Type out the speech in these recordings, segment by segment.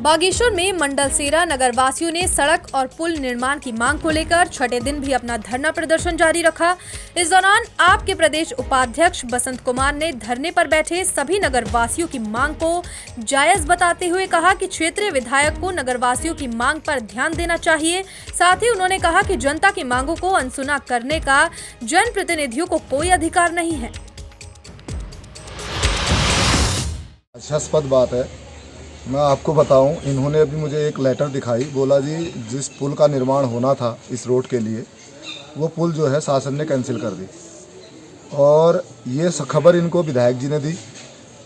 बागेश्वर में मंडल सेरा नगरवासियों ने सड़क और पुल निर्माण की मांग को लेकर छठे दिन भी अपना धरना प्रदर्शन जारी रखा। इस दौरान आप के प्रदेश उपाध्यक्ष बसंत कुमार ने धरने पर बैठे सभी नगरवासियों की मांग को जायज बताते हुए कहा कि क्षेत्रीय विधायक को नगरवासियों की मांग पर ध्यान देना चाहिए। साथ ही उन्होंने कहा कि जनता की मांगों को अनसुना करने का जनप्रतिनिधियों को कोई अधिकार नहीं है। हास्यास्पद बात है, मैं आपको बताऊं, इन्होंने अभी मुझे एक लेटर दिखाई, बोला जी जिस पुल का निर्माण होना था इस रोड के लिए वो पुल जो है शासन ने कैंसिल कर दी। और ये खबर इनको विधायक जी ने दी।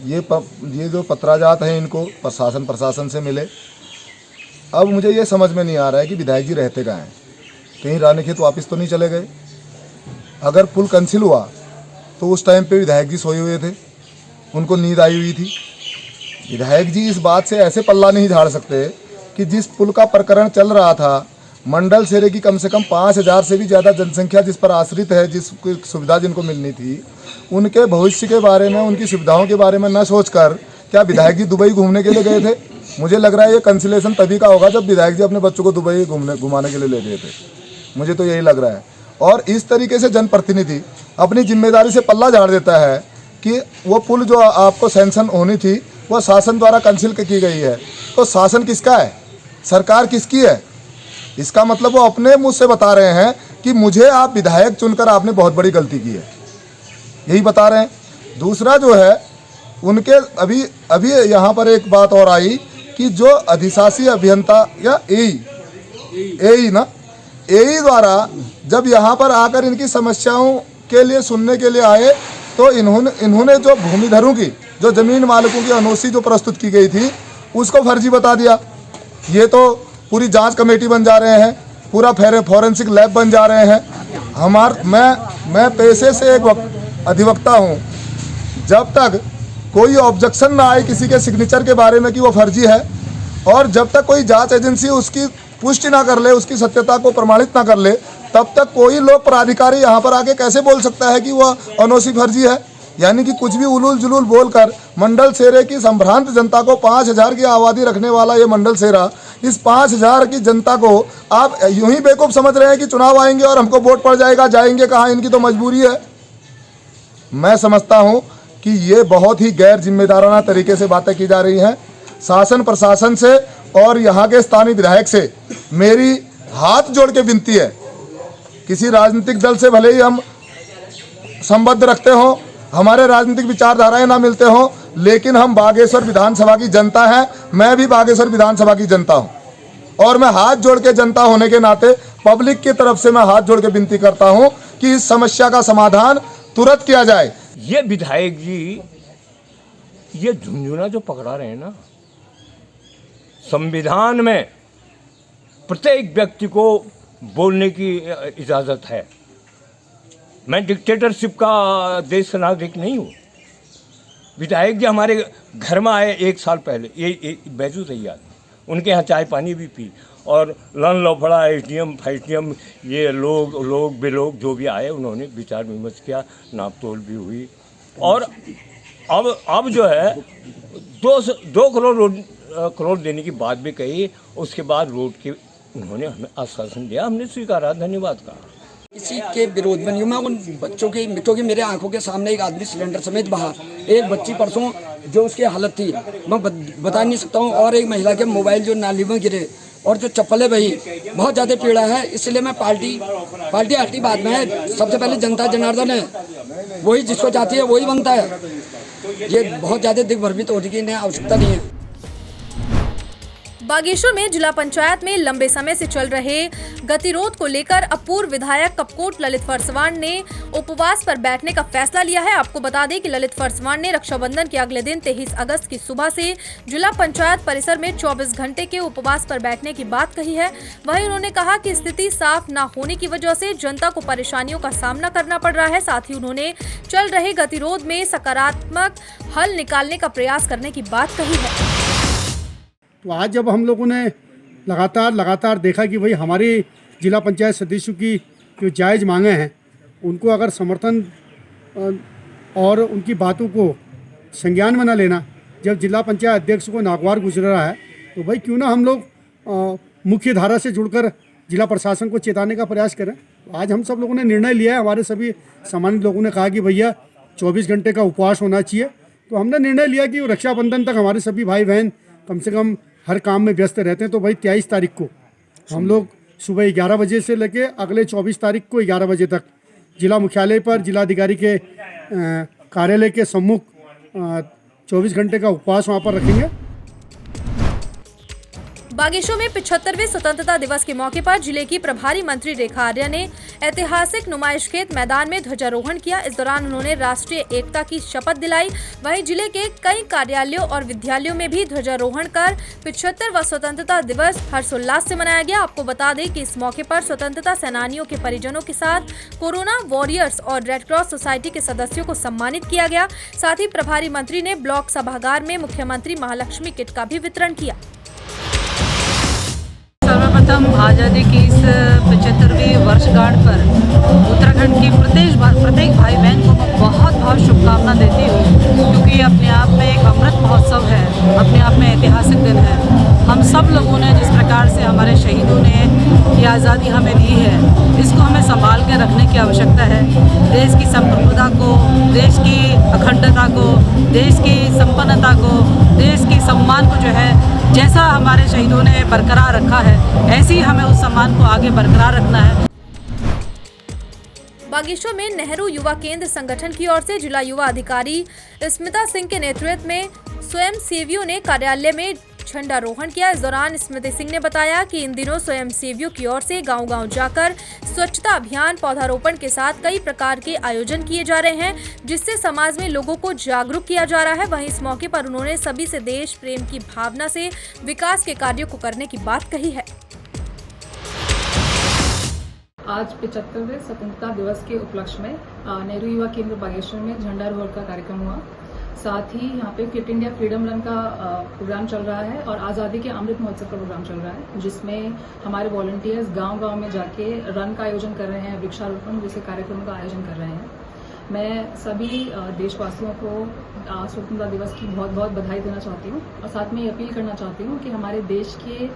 ये जो पत्राजात हैं इनको प्रशासन से मिले। अब मुझे ये समझ में नहीं आ रहा है कि विधायक जी रहते कहाँ हैं, कहीं रानी खेत वापस तो नहीं चले गए। अगर पुल कैंसिल हुआ तो उस टाइम पे विधायक जी सोए हुए थे, उनको नींद आई हुई थी। विधायक जी इस बात से ऐसे पल्ला नहीं झाड़ सकते कि जिस पुल का प्रकरण चल रहा था, मंडल सेरे की कम से कम 5,000 से भी ज़्यादा जनसंख्या जिस पर आश्रित है, जिस सुविधा जिनको मिलनी थी, उनके भविष्य के बारे में, उनकी सुविधाओं के बारे में न सोचकर क्या विधायक जी दुबई घूमने के लिए गए थे? मुझे लग रहा है ये कैंसिलेशन तभी का होगा जब विधायक जी अपने बच्चों को दुबई घुमाने के लिए ले गए थे। मुझे तो यही लग रहा है। और इस तरीके से जनप्रतिनिधि अपनी जिम्मेदारी से पल्ला झाड़ देता है कि वो पुल जो आपको सैंक्शन होनी थी वो शासन द्वारा कैंसिल की गई है। तो शासन किसका है? सरकार किसकी है? इसका मतलब वो अपने मुंह से बता रहे हैं कि मुझे आप विधायक चुनकर आपने बहुत बड़ी गलती की है, यही बता रहे हैं। दूसरा जो है उनके अभी यहाँ पर एक बात और आई कि जो अधिशासी अभियंता या एई द्वारा जब यहाँ पर आकर इनकी समस्याओं के लिए सुनने के लिए आए तो इन्होंने जो भूमिधरों की, जो जमीन मालिकों की एनओसी जो प्रस्तुत की गई थी उसको फर्जी बता दिया। ये तो पूरी जांच कमेटी बन जा रहे हैं, पूरा फॉरेंसिक लैब बन जा रहे हैं। मैं पेशे से एक अधिवक्ता हूँ। जब तक कोई ऑब्जेक्शन ना आए किसी के सिग्नेचर के बारे में कि वो फर्जी है, और जब तक कोई जांच एजेंसी उसकी पुष्टि ना कर ले, उसकी सत्यता को प्रमाणित ना कर ले, तब तक कोई लोक प्राधिकारी यहाँ पर आके कैसे बोल सकता है कि वह एनओसी फर्जी है? यानी कि कुछ भी उलूल जुलूल बोलकर मंडल सेरे की संभ्रांत जनता को, 5,000 की आबादी रखने वाला ये मंडल सेरा, इस 5,000 की जनता को आप यूं ही बेवकूफ़ समझ रहे हैं कि चुनाव आएंगे और हमको वोट पड़ जाएगा, जाएंगे कहाँ, इनकी तो मजबूरी है। मैं समझता हूँ कि ये बहुत ही गैर जिम्मेदाराना तरीके से बातें की जा रही हैं। शासन प्रशासन से और यहाँ के स्थानीय विधायक से मेरी हाथ जोड़ के विनती है, किसी राजनीतिक दल से भले ही हम संबद्ध रखते हों, हमारे राजनीतिक विचारधाराएं ना मिलते हों, लेकिन हम बागेश्वर विधानसभा की जनता हैं। मैं भी बागेश्वर विधानसभा की जनता हूं और मैं हाथ जोड़ के जनता होने के नाते पब्लिक की तरफ से मैं हाथ जोड़ के विनती करता हूं कि इस समस्या का समाधान तुरंत किया जाए। ये विधायक जी ये झुंझुना जो पकड़ा रहे हैं ना, संविधान में प्रत्येक व्यक्ति को बोलने की इजाज़त है। मैं डिक्टेटरशिप का देश का नागरिक नहीं हूँ। विधायक जी हमारे घर में आए 1 साल पहले, ये बैजू रही आदमी, उनके यहाँ चाय पानी भी पी, और लन लफड़ा एसडीएम फाइसडीएम ये लोग बेलोग जो भी आए, उन्होंने विचार विमर्श किया, नाप तोल भी हुई। और अब जो है 2 करोड़ देने की बात भी कही। उसके बाद रोड के उन्होंने हमें आश्वासन दिया, हमने स्वीकारा, धन्यवाद कहा। इसी के विरोध में मैं उन बच्चों की, क्योंकि मेरे आंखों के सामने एक आदमी सिलेंडर समेत बाहर, एक बच्ची परसों जो उसकी हालत थी मैं बता नहीं सकता हूँ, और एक महिला के मोबाइल जो नाली में गिरे, और जो चप्पलें बही, बहुत ज़्यादा पीड़ा है। इसलिए मैं पार्टी हटी बाद में है। सबसे पहले जनता जनार्दन है, वही जिसको चाहती है वही बनता है। ये बहुत ज़्यादा दिग्भ्रमित हो चुकी है, आवश्यकता नहीं है। बागेश्वर में जिला पंचायत में लंबे समय से चल रहे गतिरोध को लेकर अपूर्व विधायक कपकोट ललित फरसवान ने उपवास पर बैठने का फैसला लिया है। आपको बता दें कि ललित फरसवान ने रक्षाबंधन के अगले दिन 23 अगस्त की सुबह से जिला पंचायत परिसर में 24 घंटे के उपवास पर बैठने की बात कही है। वहीं उन्होंने कहा कि स्थिति साफ न होने की वजह से जनता को परेशानियों का सामना करना पड़ रहा है। साथ ही उन्होंने चल रहे गतिरोध में सकारात्मक हल निकालने का प्रयास करने की बात कही है। तो आज जब हम लोगों ने लगातार देखा कि भाई हमारी जिला पंचायत सदस्यों की जो जायज़ मांगे हैं उनको अगर समर्थन और उनकी बातों को संज्ञान में न लेना, जब जिला पंचायत अध्यक्ष को नागवार गुजर रहा है तो भाई क्यों ना हम लोग मुख्य धारा से जुड़कर जिला प्रशासन को चेताने का प्रयास करें। आज हम सब लोगों ने निर्णय लिया है, हमारे सभी सम्मानित लोगों ने कहा कि भैया 24 घंटे का उपवास होना चाहिए, तो हमने निर्णय लिया कि रक्षाबंधन तक हमारे सभी भाई बहन कम से कम हर काम में व्यस्त रहते हैं। तो भाई 23 तारीख को हम लोग सुबह 11 बजे से लेके अगले 24 तारीख को 11 बजे तक जिला मुख्यालय पर जिलाधिकारी के कार्यालय के सम्मुख 24 घंटे का उपवास वहाँ पर रखेंगे। बागेश्वर में 75वें स्वतंत्रता दिवस के मौके पर जिले की प्रभारी मंत्री रेखा आर्या ने ऐतिहासिक नुमाइश खेत मैदान में ध्वजारोहण किया। इस दौरान उन्होंने राष्ट्रीय एकता की शपथ दिलाई। वहीं जिले के कई कार्यालयों और विद्यालयों में भी ध्वजारोहण कर 75वां स्वतंत्रता दिवस हर्षोल्लास से मनाया गया। आपको बता दें कि इस मौके पर स्वतंत्रता सेनानियों के परिजनों के साथ कोरोना वॉरियर्स और रेड क्रॉस सोसाइटी के सदस्यों को सम्मानित किया गया। साथ ही प्रभारी मंत्री ने ब्लॉक सभागार में मुख्यमंत्री महालक्ष्मी किट का भी वितरण किया। सर्वप्रथम आज़ादी की इस 75वीं वर्षगांठ पर उत्तराखंड की प्रत्येक भाई बहन को बहुत बहुत शुभकामना देती हूँ, क्योंकि अपने आप में एक अमृत महोत्सव है, अपने आप में ऐतिहासिक दिन है। हम सब लोगों ने जिस प्रकार से हमारे शहीदों ने ये आज़ादी हमें दी है, इसको हमें संभाल के रखने की आवश्यकता है। देश की संप्रभुता को, देश की अखंडता को, देश की संपन्नता को, देश की सम्मान को जो है जैसा हमारे शहीदों ने बरकरार रखा है, ऐसे ही हमें उस सम्मान को आगे बरकरार रखना है। बागेश्वर में नेहरू युवा केंद्र संगठन की ओर से जिला युवा अधिकारी स्मिता सिंह के नेतृत्व में स्वयं सेवियों ने कार्यालय में झंडारोहण किया। इस दौरान स्मृति सिंह ने बताया कि इन दिनों स्वयं सेवियों की ओर से गांव-गांव जाकर स्वच्छता अभियान, पौधारोपण के साथ कई प्रकार के आयोजन किए जा रहे हैं, जिससे समाज में लोगों को जागरूक किया जा रहा है। वहीं इस मौके पर उन्होंने सभी से देश प्रेम की भावना से विकास के कार्यों को करने की बात कही है। आज 75वें स्वतंत्रता दिवस के उपलक्ष्य में नेहरू युवा केंद्र बागेश्वर में झंडारोहण का कार्यक्रम हुआ। साथ ही यहाँ पे फिट इंडिया फ्रीडम रन का प्रोग्राम चल रहा है और आज़ादी के अमृत महोत्सव का प्रोग्राम चल रहा है, जिसमें हमारे वॉलंटियर्स गांव-गांव में जाके रन का आयोजन कर रहे हैं, वृक्षारोपण जैसे कार्यक्रमों का आयोजन कर रहे हैं। मैं सभी देशवासियों को स्वतंत्रता दिवस की बहुत बहुत बधाई देना चाहती हूँ और साथ में ये अपील करना चाहती हूँ कि हमारे देश के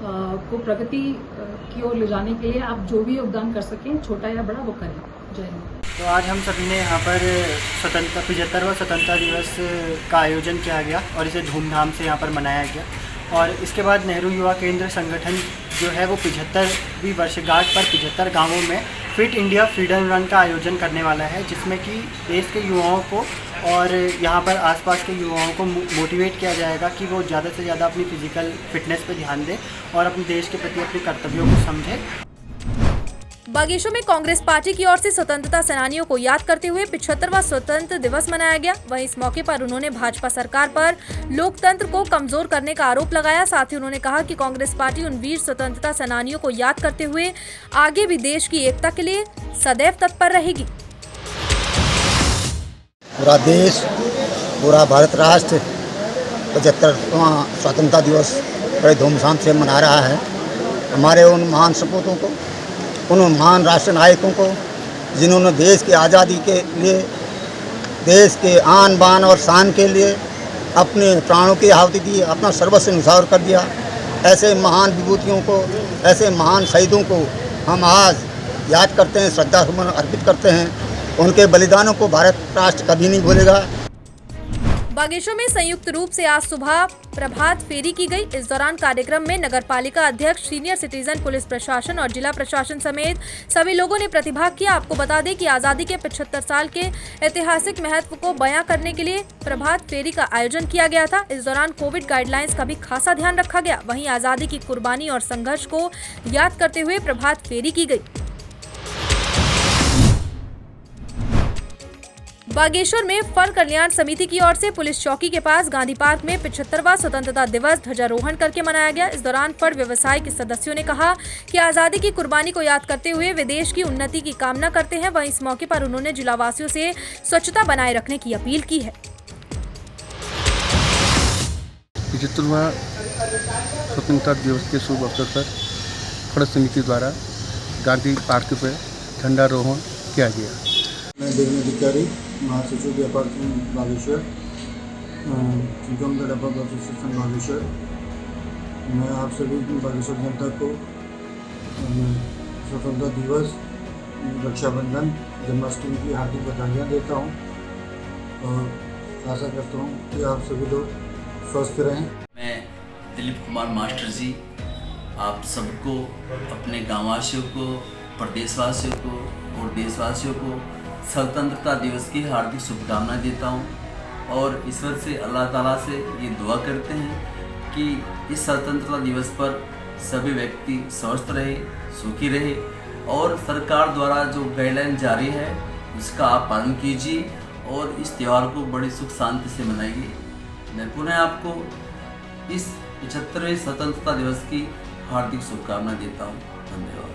को प्रगति की ओर ले जाने के लिए आप जो भी योगदान कर सकें, छोटा या बड़ा, वो करें। जय हिंद। तो आज हम सभी ने यहाँ पर 75वां स्वतंत्रता दिवस का आयोजन किया गया और इसे धूमधाम से यहाँ पर मनाया गया। और इसके बाद नेहरू युवा केंद्र संगठन जो है वो 75वीं वर्षगांठ पर 75 गांवों में फिट इंडिया फ्रीडम रन का आयोजन करने वाला है, जिसमें कि देश के युवाओं को और यहाँ पर आसपास के युवाओं को मोटिवेट किया जाएगा कि वो ज़्यादा से ज़्यादा अपनी फिजिकल फिटनेस पर ध्यान दें और अपने देश के प्रति अपने कर्तव्यों को समझें। बागेश्वर में कांग्रेस पार्टी की ओर से स्वतंत्रता सेनानियों को याद करते हुए 75वां स्वतंत्र दिवस मनाया गया। वहीं इस मौके पर उन्होंने भाजपा सरकार पर लोकतंत्र को कमजोर करने का आरोप लगाया। साथ ही उन्होंने कहा कि कांग्रेस पार्टी उन वीर स्वतंत्रता सेनानियों को याद करते हुए आगे भी देश की एकता के लिए सदैव तत्पर रहेगी। पूरा देश, पूरा भारत राष्ट्र 75वां स्वतंत्रता दिवस बड़े धूमधाम से मना रहा है। हमारे उन महान सपूतों को, उन महान राष्ट्र नायकों को, जिन्होंने देश की आज़ादी के लिए, देश के आन बान और शान के लिए अपने प्राणों की आहुति दी, अपना सर्वस्व न्यौछावर कर दिया, ऐसे महान विभूतियों को, ऐसे महान शहीदों को हम आज याद करते हैं, श्रद्धासुमन अर्पित करते हैं। उनके बलिदानों को भारत राष्ट्र कभी नहीं भूलेगा। बागेश्वर में संयुक्त रूप से आज सुबह प्रभात फेरी की गई। इस दौरान कार्यक्रम में नगरपालिका अध्यक्ष, सीनियर सिटीजन, पुलिस प्रशासन और जिला प्रशासन समेत सभी लोगों ने प्रतिभाग किया। आपको बता दें कि आज़ादी के 75 साल के ऐतिहासिक महत्व को बयां करने के लिए प्रभात फेरी का आयोजन किया गया था। इस दौरान कोविड गाइडलाइंस का भी खासा ध्यान रखा गया। वहीं आज़ादी की कुर्बानी और संघर्ष को याद करते हुए प्रभात फेरी की गई। बागेश्वर में फल कल्याण समिति की ओर से पुलिस चौकी के पास गांधी पार्क में 75वां स्वतंत्रता दिवस ध्वजारोहण करके मनाया गया। इस दौरान फल व्यवसाय के सदस्यों ने कहा कि आज़ादी की कुर्बानी को याद करते हुए वे देश की उन्नति की कामना करते हैं। वहीं इस मौके पर उन्होंने जिलावासियों से स्वच्छता बनाए रखने की अपील की है। 75वां स्वतंत्रता दिवस के शुभ अवसर पर फल समिति द्वारा गांधी पार्क पर झंडारोहण किया गया। मैं देवेंद्र अधिकारी, महासचिव व्यापार संघ बागेश्वर, चिंतन एसोसिएशन बागेश्वर। मैं आप सभी बागेश्वर जनता को स्वतंत्रता दिवस, रक्षाबंधन, जन्माष्टमी की हार्दिक बधाइयाँ देता हूँ और आशा करता हूँ कि आप सभी लोग स्वस्थ रहें। मैं दिलीप कुमार मास्टर जी आप सबको, अपने गाँववासियों को, प्रदेशवासियों को और देशवासियों को स्वतंत्रता दिवस की हार्दिक शुभकामनाएं देता हूं और ईश्वर से, अल्लाह ताला से ये दुआ करते हैं कि इस स्वतंत्रता दिवस पर सभी व्यक्ति स्वस्थ रहे, सुखी रहे और सरकार द्वारा जो गाइडलाइन जारी है उसका आप पालन कीजिए और इस त्यौहार को बड़ी सुख शांति से मनाइए। मैं पुनः आपको इस 75वें स्वतंत्रता दिवस की हार्दिक शुभकामनाएं देता हूँ। धन्यवाद।